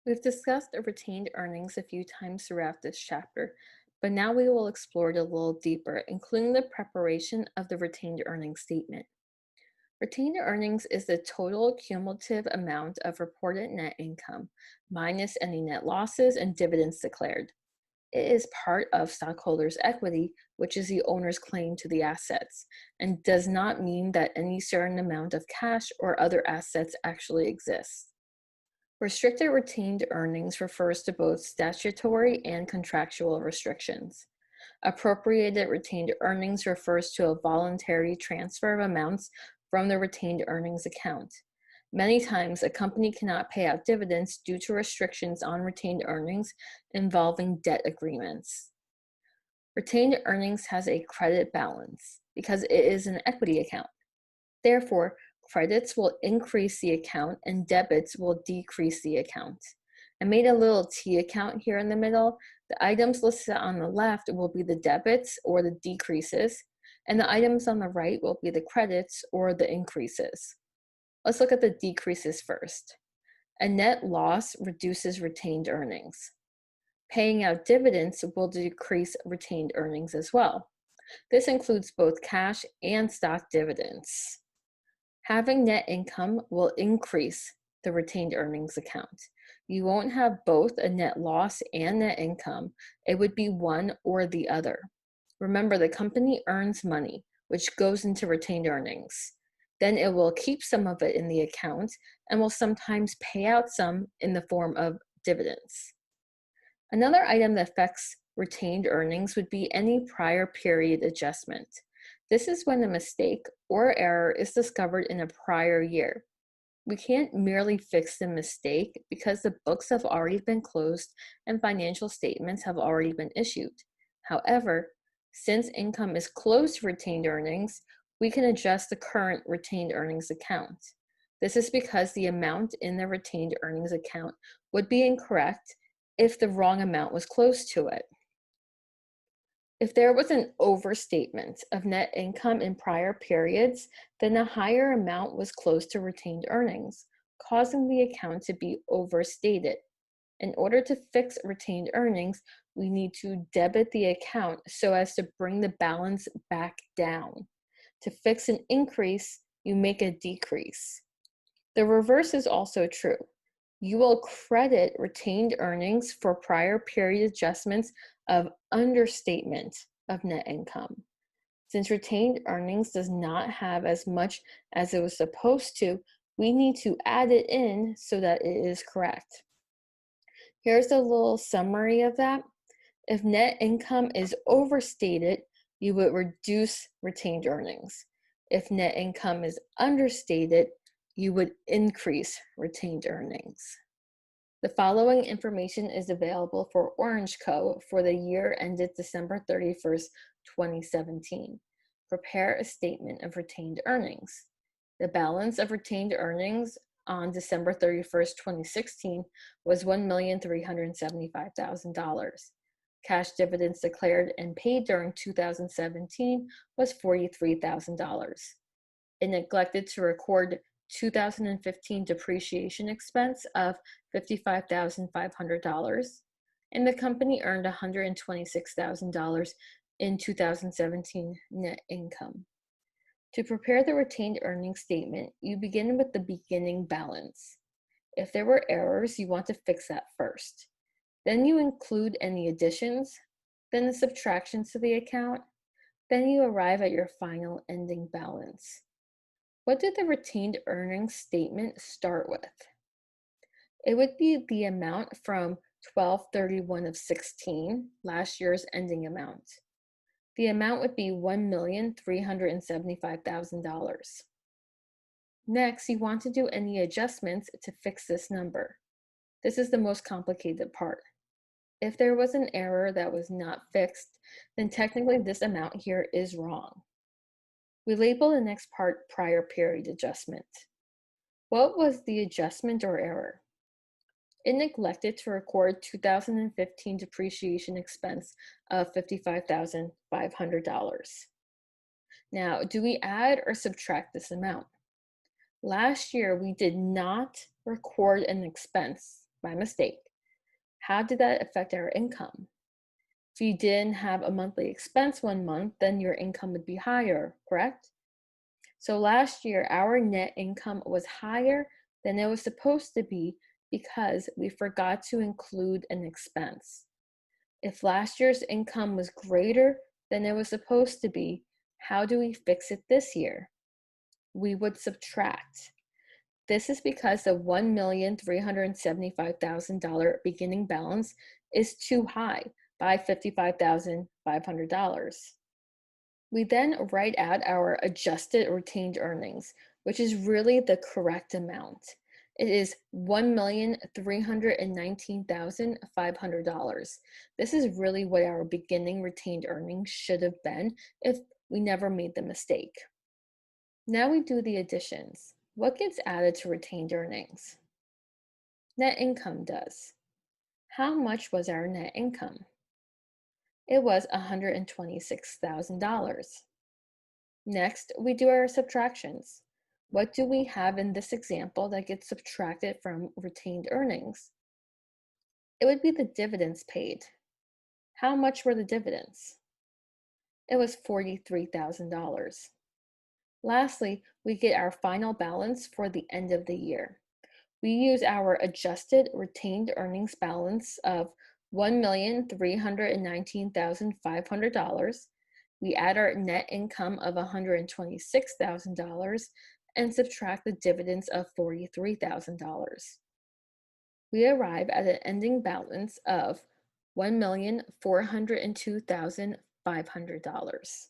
We've discussed retained earnings a few times throughout this chapter, but now we will explore it a little deeper, including the preparation of the retained earnings statement. Retained earnings is the total cumulative amount of reported net income minus any net losses and dividends declared. It is part of stockholders' equity, which is the owner's claim to the assets, and does not mean that any certain amount of cash or other assets actually exists. Restricted retained earnings refers to both statutory and contractual restrictions. Appropriated retained earnings refers to a voluntary transfer of amounts from the retained earnings account. Many times, a company cannot pay out dividends due to restrictions on retained earnings involving debt agreements. Retained earnings has a credit balance because it is an equity account. Therefore, credits will increase the account and debits will decrease the account. I made a little T account here in the middle. The items listed on the left will be the debits or the decreases, and the items on the right will be the credits or the increases. Let's look at the decreases first. A net loss reduces retained earnings. Paying out dividends will decrease retained earnings as well. This includes both cash and stock dividends. Having net income will increase the retained earnings account. You won't have both a net loss and net income. It would be one or the other. Remember, the company earns money, which goes into retained earnings. Then it will keep some of it in the account and will sometimes pay out some in the form of dividends. Another item that affects retained earnings would be any prior period adjustment. This is when a mistake or error is discovered in a prior year. We can't merely fix the mistake because the books have already been closed and financial statements have already been issued. However, since income is close to retained earnings, we can adjust the current retained earnings account. This is because the amount in the retained earnings account would be incorrect if the wrong amount was close to it. If there was an overstatement of net income in prior periods, then a higher amount was close to retained earnings, causing the account to be overstated. In order to fix retained earnings, we need to debit the account so as to bring the balance back down. To fix an increase, you make a decrease. The reverse is also true. You will credit retained earnings for prior period adjustments of understatement of net income. Since retained earnings does not have as much as it was supposed to, we need to add it in so that it is correct. Here's a little summary of that. If net income is overstated, you would reduce retained earnings. If net income is understated, you would increase retained earnings. The following information is available for Orange Co. for the year ended December 31st, 2017. Prepare a statement of retained earnings. The balance of retained earnings on December 31st, 2016 was $1,375,000. Cash dividends declared and paid during 2017 was $43,000. It neglected to record 2015 depreciation expense of $55,500, and the company earned $126,000 in 2017 net income. To prepare the retained earnings statement, you begin with the beginning balance. If there were errors, you want to fix that first. Then you include any additions, then the subtractions to the account, then you arrive at your final ending balance. What did the retained earnings statement start with? It would be the amount from 12/31 of 16, last year's ending amount. The amount would be $1,375,000. Next, you want to do any adjustments to fix this number. This is the most complicated part. If there was an error that was not fixed, then technically this amount here is wrong. We label the next part prior period adjustment. What was the adjustment or error? It neglected to record 2015 depreciation expense of $55,500. Now, do we add or subtract this amount? Last year, we did not record an expense by mistake. How did that affect our income? If you didn't have a monthly expense one month, then your income would be higher, correct? So last year, our net income was higher than it was supposed to be because we forgot to include an expense. If last year's income was greater than it was supposed to be, how do we fix it this year? We would subtract. This is because the $1,375,000 beginning balance is too high by $55,500. We then write out our adjusted retained earnings, which is really the correct amount. It is $1,319,500. This is really what our beginning retained earnings should have been if we never made the mistake. Now we do the additions. What gets added to retained earnings? Net income does. How much was our net income? It was $126,000. Next, we do our subtractions. What do we have in this example that gets subtracted from retained earnings? It would be the dividends paid. How much were the dividends? It was $43,000. Lastly, we get our final balance for the end of the year. We use our adjusted retained earnings balance of $1,319,500. We add our net income of $126,000 and subtract the dividends of $43,000. We arrive at an ending balance of $1,402,500.